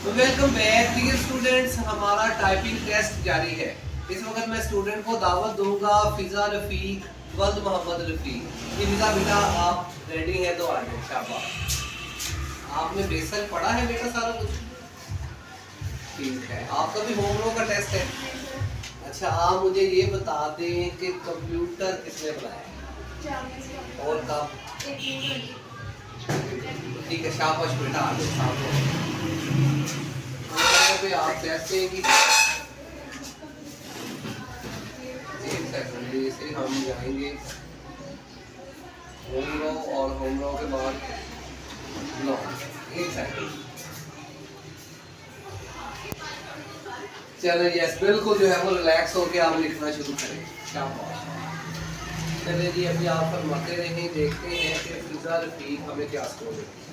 Welcome back dear students. हमारा typing test जारी है। इस वक्त मैं स्टूडेंट को दावत दूंगा फिजा रफीक वल्द मोहम्मद रफीक। ये फिजा बेटा आप रेडी है तो आ जाए। शाबाश। आपने बेसिक पढ़ा है बेटा सारा कुछ? ठीक है। आपका भी होमवर्क का टेस्ट है। अच्छा, आप मुझे ये बता दें कि कंप्यूटर किसने बनाया और कब? ठीक है, शाबाश बेटा आ जाओ। पे आप कहते हैं कि एक सेकंड से हम जाएंगे होम रो और होम रो के बाद नो। एक सेकंड। चलो यस, बिल्कुल जो है वो रिलैक्स होके आप लिखना शुरू करें। शाबाश। चलिए जी, अभी आप फरमाते रहें, देखते हैं कि फिजा रफीक हमें क्या स्कोर देती है।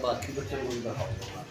बाकी बच्चों को दिखाऊंगा।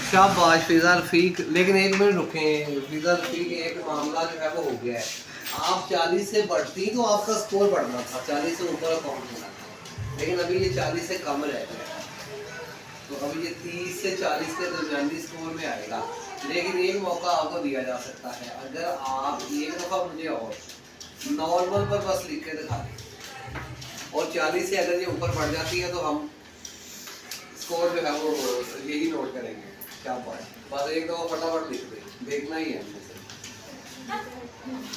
शाबाश फिजा रफीक। लेकिन एक मिनट रुकें फिजा रफीक, एक मामला जो है वो हो गया है। आप 40 से बढ़ती तो आपका स्कोर बढ़ना था, 40 से ऊपर पहुंच होना था, लेकिन अभी ये 40 से कम रह गया। तो अभी ये 30 से 40 के दरमियानी स्कोर में आएगा। लेकिन एक मौका आपको दिया जा सकता है, अगर आप एक दफ़ा मुझे और नॉर्मल पर बस लिख के दिखा दें और 40 से अगर ये ऊपर बढ़ जाती है तो हम स्कोर जो है वो यही नोट करेंगे। क्या बात, बस एक दफा फटाफट लिख दे, देखना ही है हमने से।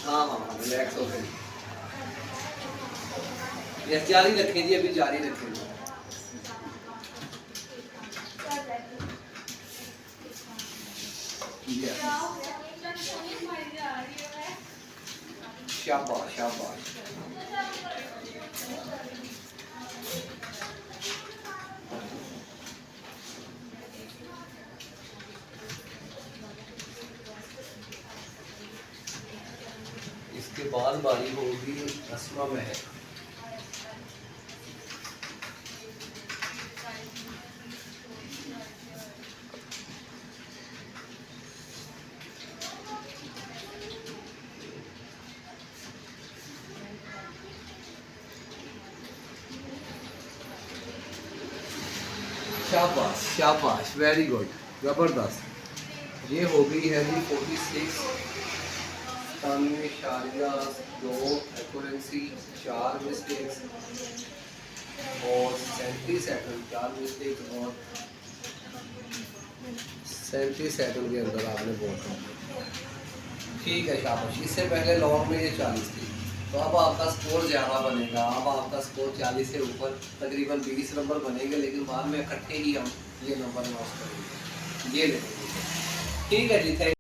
हाँ हाँ हाँ, रिलैक्स हो गए। यस, जारी रखें जी, अभी जारी रखें। शाबाश शाबाश। इसके बाद बारी होगी अस्मा महक। शाबाश शाबाश, वेरी गुड, जबरदस्त। ये हो गई है जी 46, 97.2 एक्यूरेंसी, 4 मिस्टेक्स और 37 सेकंड, 4 मिस्टेक्स और 37 सेकंड के अंदर आपने बोल। ठीक है, शाबाश। इससे पहले लॉन्ग में ये 40 थी, तो अब आपका स्कोर ज़्यादा बनेगा। अब आपका स्कोर 40 से ऊपर तकरीबन 20 नंबर बनेंगे, लेकिन बाद में इकट्ठे ही हम ये नंबर लॉस करेंगे, ये लेंगे। ठीक है जी, थैंक